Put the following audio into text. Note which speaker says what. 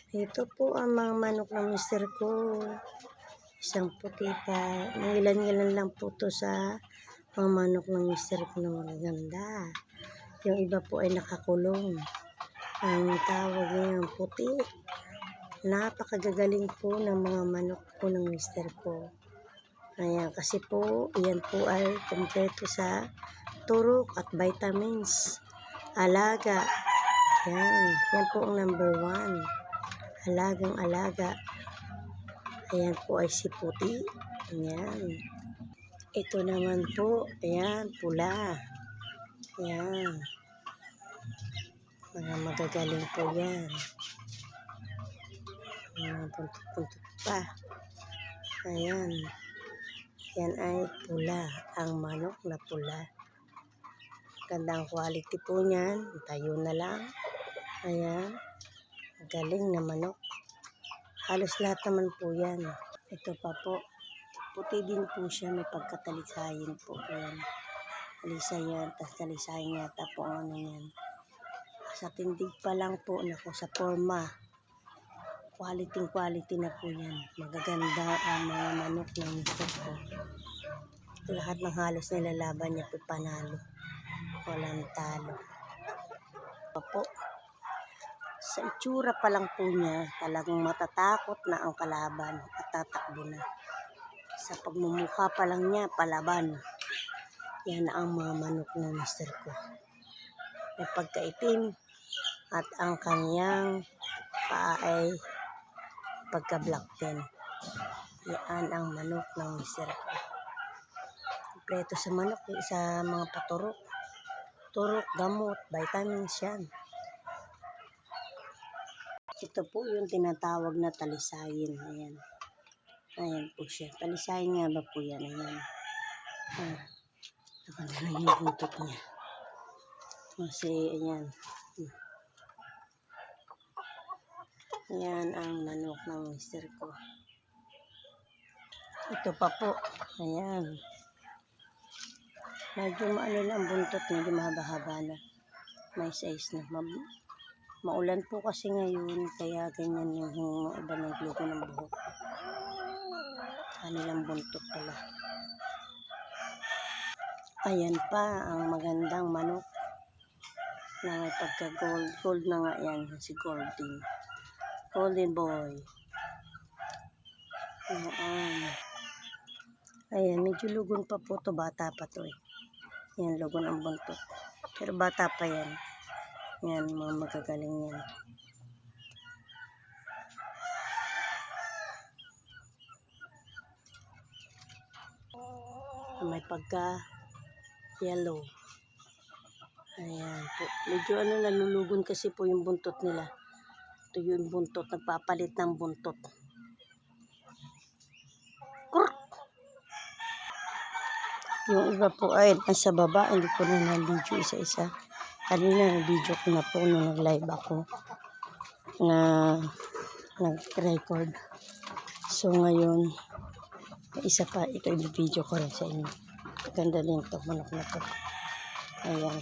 Speaker 1: Ito po ang mga manok ng mister ko. Isang puti pa. Ilan-ilan lang po to sa mga manok ng mister ko na magaganda. Yung iba po ay nakakulong. Ang tawag niya puti. Napakagagaling po ng mga manok po ng mister ko. Ayan, kasi po, yan po ay kompleto sa turok at vitamins. Alaga. Yan po ang number 1. Alagang-alaga. Ayan po ay si puti. Ayan. Ito naman po, ayan, pula. Ayan. Mga magagaling po yan. Mga puntot-puntot pa. Ayan. Yan ay pula. Ang manok na pula. Gandang quality po niyan. Tayo na lang. Ayan. Galing na manok. Halos lahat naman po yan. Ito pa po. Puti din po siya. May pagkatalisayin po. Ayan. Talisayan. Tapos talisayan yata po ang ano yan. Sa tindig pa lang po. Naku, sa forma. Quality na po yan. Magaganda ang mga manok ng mister ko. Lahat ng halos nilalaban niya po panalo. Walang talo. Po. Sa itsura pa lang po niya, talagang matatakot na ang kalaban at tatakbo na. Sa pagmumukha pa lang niya, palaban. Yan ang mga manok ng mister ko. May pagkaitim at ang kanyang paa ay pagka-black din. Yan ang manok ng mister ko. Kompleto sa manok, sa mga paturok. Turok, gamot, vitamins yan. Ito po yung tinatawag na talisayin. Ayan. Ayan po siya. Talisayin nga ba po yan? Ayan. Nakanda lang yung buntot niya. Kasi, ayan. Ayan ang manok ng mister ko. Ito pa po. Ayan. Medyo maano lang buntot. Medyo mahaba-haba na. May size na. Maulan po kasi ngayon, kaya ganyan yung iba ng lugo ng buhok. Kanilang buntot pala. Ayan pa ang magandang manok na may pagka-gold. Gold na nga yan, si Golden. Golden boy. Ayan, medyo lugon pa po to. Bata pa to eh. Yan, lugon ang buntot. Pero bata pa yan. Yan, mga magagaling yan. May pagka yellow. Ayan po. Medyo nalulugon kasi po yung buntot nila. Ito yung buntot. Nagpapalit ng buntot. Yung iba po ay nasa baba. Hindi ko na na-video isa-isa. Kanina na-video ko na po nung nag-live ako na nag-record. So ngayon, isa pa, ito i-video ko rin sa inyo. Ganda din ito, manok na to. Ayan.